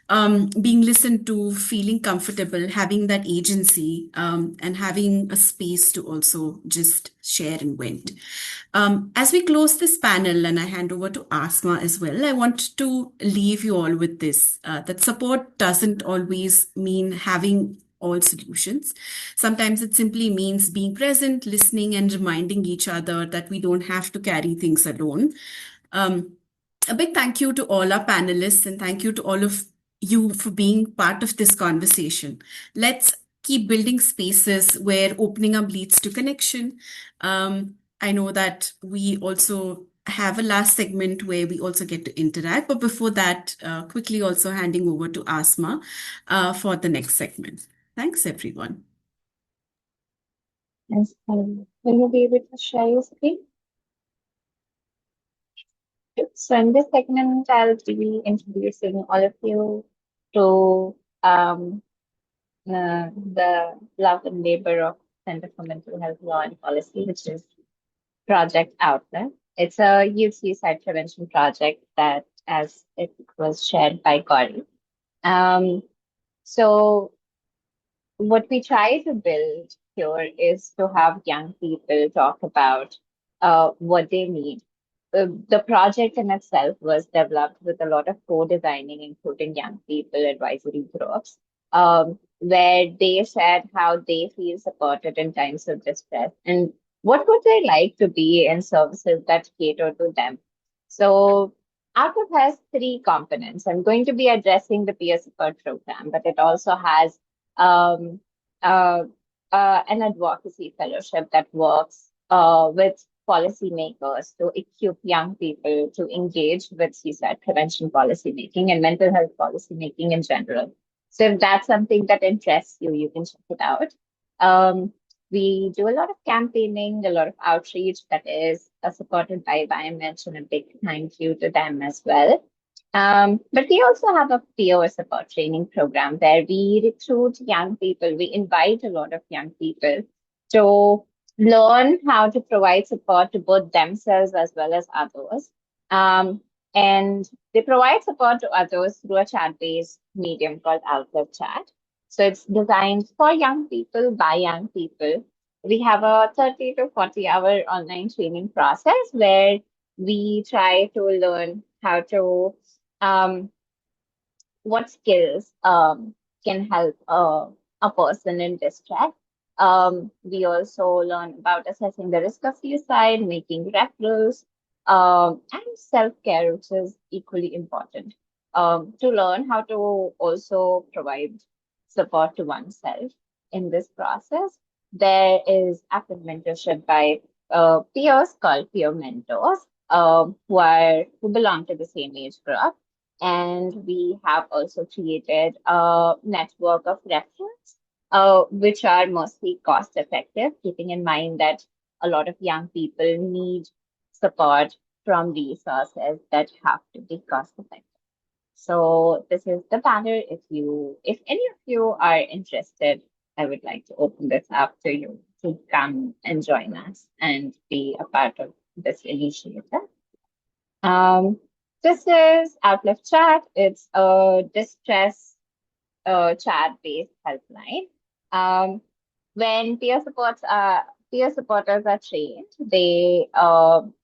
being listened to, feeling comfortable, having that agency, and having a space to also just share and vent. As we close this panel, and I hand over to Asma as well, I want to leave you all with this, that support doesn't always mean having all solutions. Sometimes it simply means being present, listening, and reminding each other that we don't have to carry things alone. Um, a big thank you to all our panelists, and thank you to all of you for being part of this conversation. Let's keep building spaces where opening up leads to connection. I know that we also have a last segment where we also get to interact, but before that, quickly also handing over to Asma for the next segment. Thanks, everyone. yes, will you be able to share your screen? So in this segment, I'll be introducing all of you to the love and labor of Center for Mental Health Law and Policy, which is Project Outlive. It's a youth suicide prevention project that, as it was shared by Gauri. Um, so what we try to build here is to have young people talk about what they need. The project in itself was developed with a lot of co-designing, including young people advisory groups, where they shared how they feel supported in times of distress and what would they like to be in services that cater to them. So Outlook has three components. I'm going to be addressing the peer support program, but it also has um, uh, an advocacy fellowship that works with policymakers to equip young people to engage with suicide prevention policy making and mental health policy making in general. So if that's something that interests you, you can check it out. We do a lot of campaigning, a lot of outreach that is supported by BioMench, and a big thank you to them as well. But we also have a peer support training program where we recruit young people. We invite a lot of young people to learn how to provide support to both themselves as well as others. Um, and they provide support to others through a chat-based medium called Outlive Chat. So it's designed for young people by young people. We have a 30 to 40 hour online training process where we try to learn how to um, what skills can help a person in distress. We also learn about assessing the risk of suicide, making referrals, and self-care, which is equally important. To learn how to also provide support to oneself in this process, there is active mentorship by peers called peer mentors, who belong to the same age group, and we have also created a network of referrals, which are mostly cost effective, keeping in mind that a lot of young people need support from resources that have to be cost effective. So this is the banner. If any of you are interested, I would like to open this up to you. to come and join us and be a part of this initiative. This is Outlive Chat. It's a distress chat-based helpline. When peer supporters are trained, they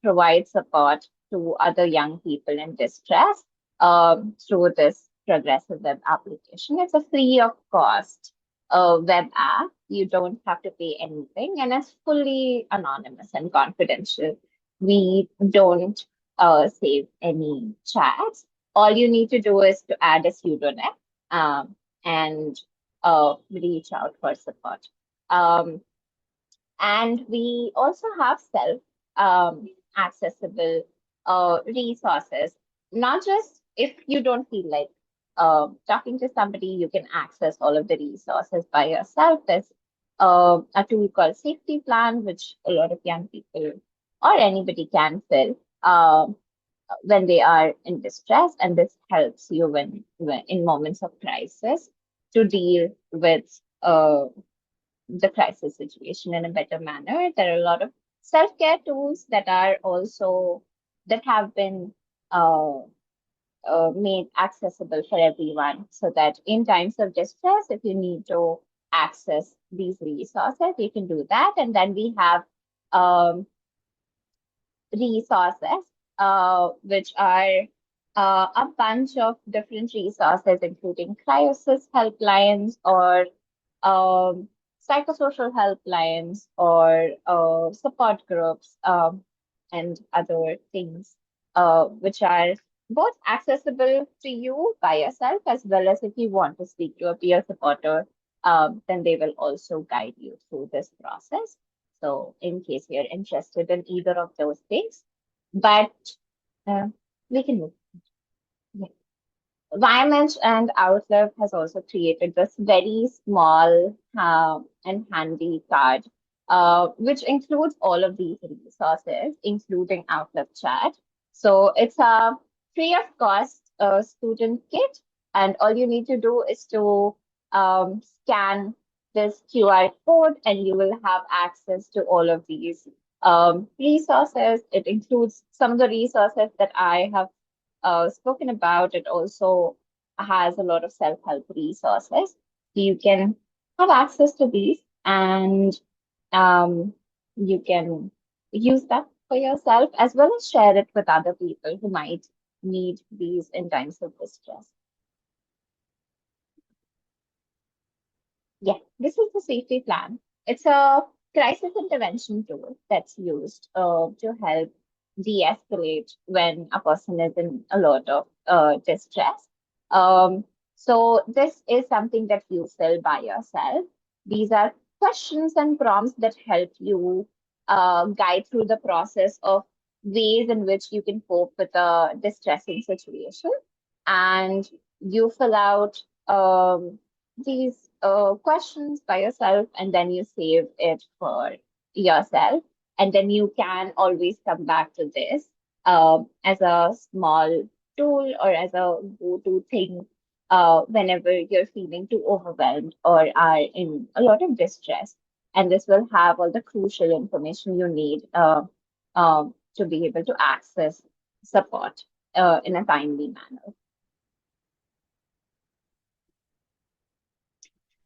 provide support to other young people in distress through this progressive web application. It's a free of cost web app. You don't have to pay anything, and it's fully anonymous and confidential. We don't save any chats. All you need to do is to add a pseudonym. And reach out for support. And we also have self accessible resources, not just if you don't feel like talking to somebody, you can access all of the resources by yourself. There's a tool called Safety Plan, which a lot of young people or anybody can fill when they are in distress, and this helps you when in moments of crisis to deal with the crisis situation in a better manner. There are a lot of self-care tools that are also that have been made accessible for everyone, so that in times of distress, if you need to access these resources, you can do that. And then we have resources, which are a bunch of different resources, including crisis helplines or psychosocial helplines or support groups and other things, which are both accessible to you by yourself, as well as if you want to speak to a peer supporter, then they will also guide you through this process. So in case you're interested in either of those things, but we can move. Yeah. YMH and Outlive has also created this very small and handy card, which includes all of these resources, including Outlive Chat. So it's a free of cost student kit, and all you need to do is to scan this QR code, and you will have access to all of these resources. It includes some of the resources that I have spoken about. It also has a lot of self-help resources. So you can have access to these, and you can use that for yourself as well as share it with other people who might need these in times of distress. Yeah, this is the safety plan. It's a crisis intervention tool that's used to help de-escalate when a person is in a lot of distress. So this is something that you fill by yourself. These are questions and prompts that help you guide through the process of ways in which you can cope with a distressing situation. And you fill out these questions by yourself, and then you save it for yourself. And then you can always come back to this as a small tool or as a go-to thing whenever you're feeling too overwhelmed or are in a lot of distress. And this will have all the crucial information you need to be able to access support in a timely manner.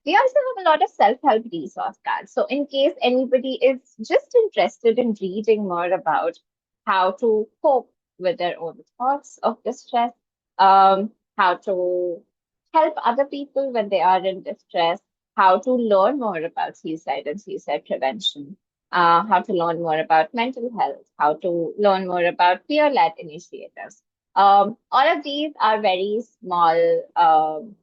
We also have a lot of self-help resource cards. So in case anybody is just interested in reading more about how to cope with their own thoughts of distress, how to help other people when they are in distress, how to learn more about suicide and suicide prevention, how to learn more about mental health, how to learn more about peer-led initiatives. All of these are very small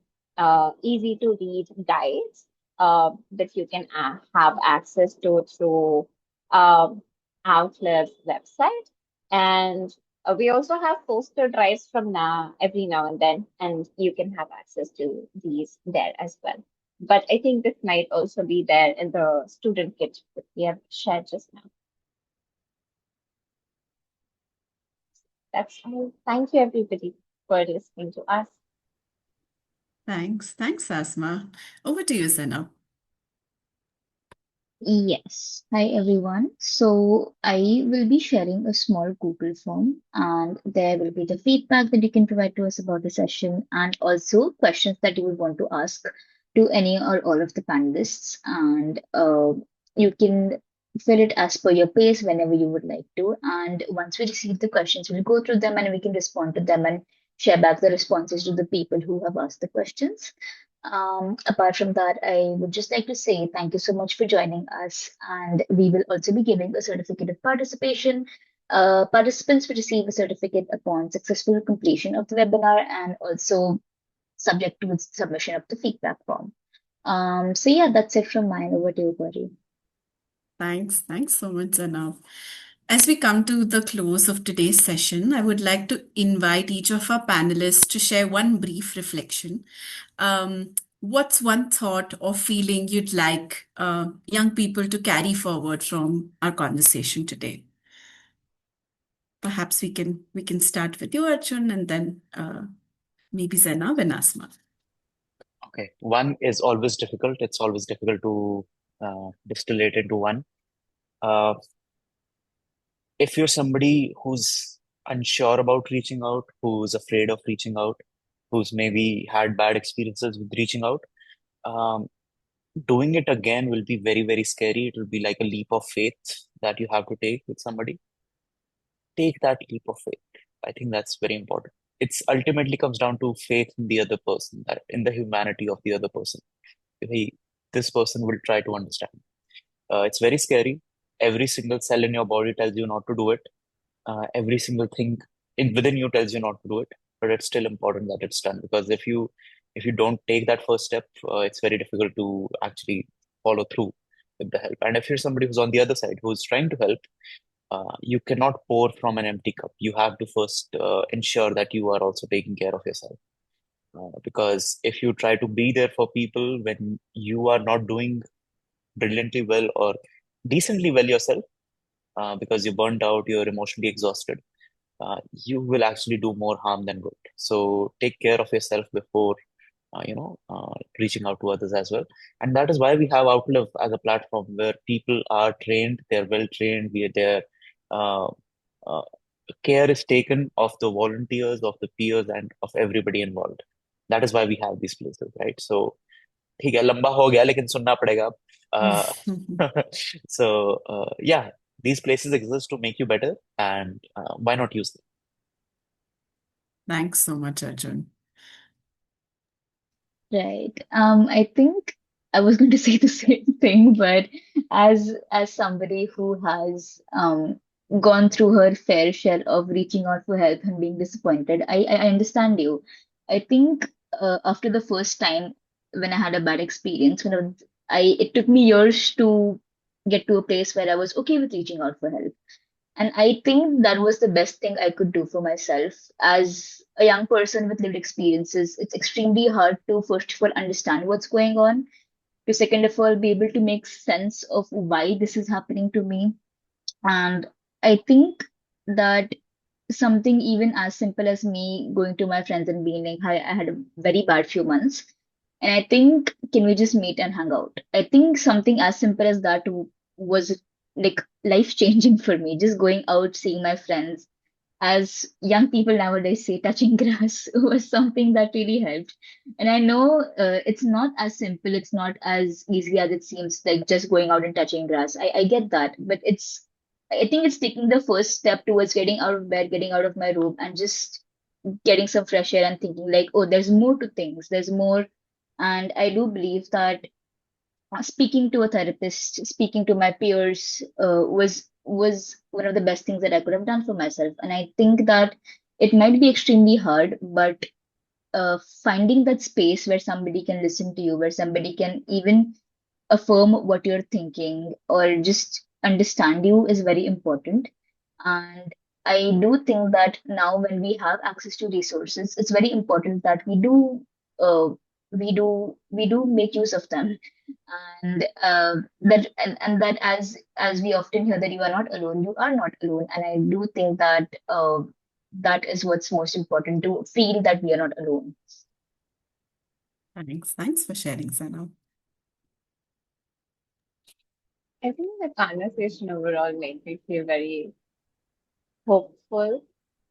easy to read guides that you can have access to through Outlive's website. And we also have poster drives from every now and then, and you can have access to these there as well. But I think this might also be there in the student kit that we have shared just now. That's all. Thank you, everybody, for listening to us. Thanks. Thanks, Asma. Over to you, Zainab. Yes. Hi, everyone. So I will be sharing a small Google form, and there will be the feedback that you can provide to us about the session, and also questions that you would want to ask to any or all of the panelists. And you can fill it as per your pace whenever you would like to. And once we receive the questions, we'll go through them and we can respond to them and share back the responses to the people who have asked the questions. Apart from that, I would just like to say thank you so much for joining us. And we will also be giving a certificate of participation. Participants will receive a certificate upon successful completion of the webinar and also subject to its submission of the feedback form. So yeah, that's it from mine. Over to you, Gauri. Thanks. Thanks so much, Zainab. As we come to the close of today's session, I would like to invite each of our panelists to share one brief reflection. What's one thought or feeling you'd like young people to carry forward from our conversation today? Perhaps we can start with you, Arjun, and then maybe Zainab and Asma. Okay, one is always difficult. It's always difficult to distill it into one. Uh, if you're somebody who's unsure about reaching out, who's afraid of reaching out, who's maybe had bad experiences with reaching out, um, doing it again will be very, very scary. It will be like a leap of faith that you have to take with somebody. Take that leap of faith. I think that's very important. It's ultimately comes down to faith in the other person, that in the humanity of the other person. He, this person will try to understand. It's very scary. Every single cell in your body tells you not to do it. Every single thing within you tells you not to do it, but it's still important that it's done, because if you don't take that first step, it's very difficult to actually follow through with the help. And if you're somebody who's on the other side who's trying to help, you cannot pour from an empty cup. You have to first ensure that you are also taking care of yourself. Because if you try to be there for people when you are not doing brilliantly well or decently well yourself, because you're burnt out, you're emotionally exhausted, you will actually do more harm than good. So take care of yourself before reaching out to others as well. And that is why we have Outlive as a platform where people are trained, they're well trained, we are there. Uh, uh, Care is taken of the volunteers, of the peers, and of everybody involved. That is why we have these places, right? So ठीक है लंबा हो गया लेकिन सुनना पड़ेगा so yeah, these places exist to make you better, and why not use them? Thanks so much, Arjun. Right. I think I was going to say the same thing, but as somebody who has gone through her fair share of reaching out for help and being disappointed, I understand you. I think after the first time when I had a bad experience, it took me years to get to a place where I was okay with reaching out for help. And I think that was the best thing I could do for myself. As a young person with lived experiences, it's extremely hard to, first of all, understand what's going on, to, second of all, be able to make sense of why this is happening to me. And I think that something even as simple as me going to my friends and being like, hi, I had a very bad few months. And I think, can we just meet and hang out? I think something as simple as that was like life changing for me. Just going out, seeing my friends, as young people nowadays say, touching grass was something that really helped. And I know it's not as simple, it's not as easy as it seems, like just going out and touching grass. I get that, but I think it's taking the first step towards getting out of bed, getting out of my room, and just getting some fresh air and thinking, like, oh, there's more to things, there's more. And I do believe that speaking to a therapist, speaking to my peers, was one of the best things that I could have done for myself. And I think that it might be extremely hard, but finding that space where somebody can listen to you, where somebody can even affirm what you're thinking or just understand you is very important. And I do think that now when we have access to resources, it's very important that uh, we do make use of them. And and that as we often hear that you are not alone, you are not alone. And I do think that that is what's most important, to feel that we are not alone. Thanks for sharing, Zainab. I think the conversation overall made me feel very hopeful.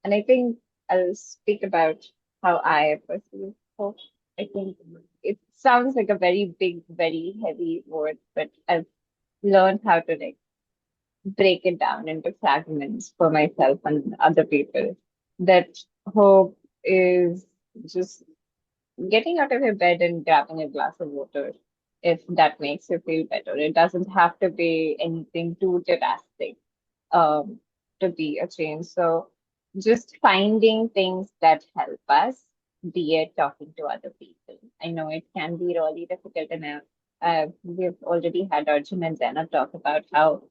And I think I'll speak about how I perceive hope. I think it sounds like a very big, very heavy word, but I've learned how to like break it down into fragments for myself and other people. That hope is just getting out of your bed and grabbing a glass of water if that makes you feel better. It doesn't have to be anything too drastic um, to be a change. So just finding things that help us, be it talking to other people. I know it can be really difficult, and we've already had Arjun and Zainab talk about how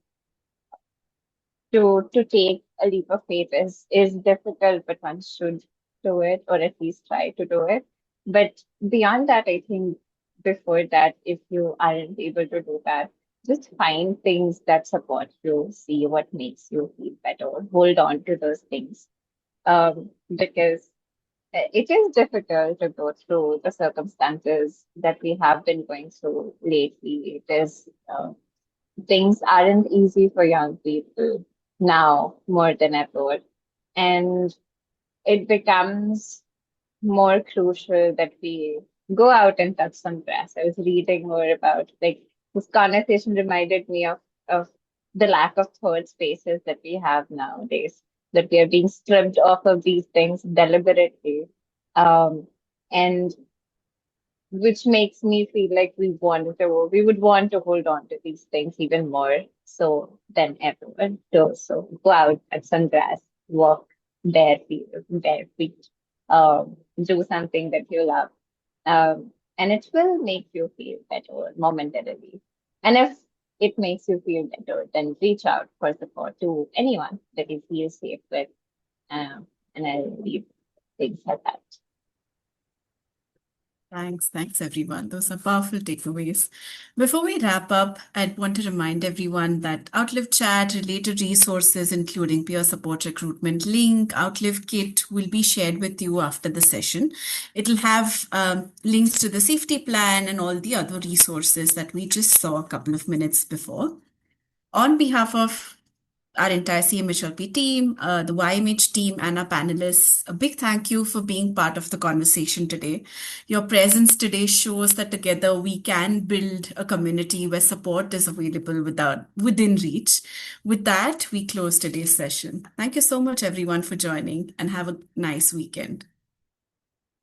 to take a leap of faith is difficult, but one should do it or at least try to do it. But beyond that, I think before that, if you aren't able to do that, just find things that support you, see what makes you feel better, hold on to those things. Because it is difficult to go through the circumstances that we have been going through lately. It is things aren't easy for young people now more than ever. And it becomes more crucial that we go out and touch some grass. I was reading more about like this conversation reminded me of the lack of third spaces that we have nowadays, that we are being stripped off of these things deliberately. And which makes me feel like we would want to hold on to these things even more so than ever. So go out at some grass, walk bare feet, do something that you love, and it will make you feel better momentarily. And if it makes you feel better, then reach out for support to anyone that you feel safe with. And I'll leave things at that. Thanks everyone. Those are powerful takeaways. Before we wrap up, I'd want to remind everyone that Outlive Chat, related resources, including peer support recruitment link, Outlive Kit, will be shared with you after the session. It'll have links to the safety plan and all the other resources that we just saw a couple of minutes before. On behalf of our entire CMHLP team, the YMH team, and our panelists, a big thank you for being part of the conversation today. Your presence today shows that together we can build a community where support is available within reach. With that, we close today's session. Thank you so much, everyone, for joining, and have a nice weekend.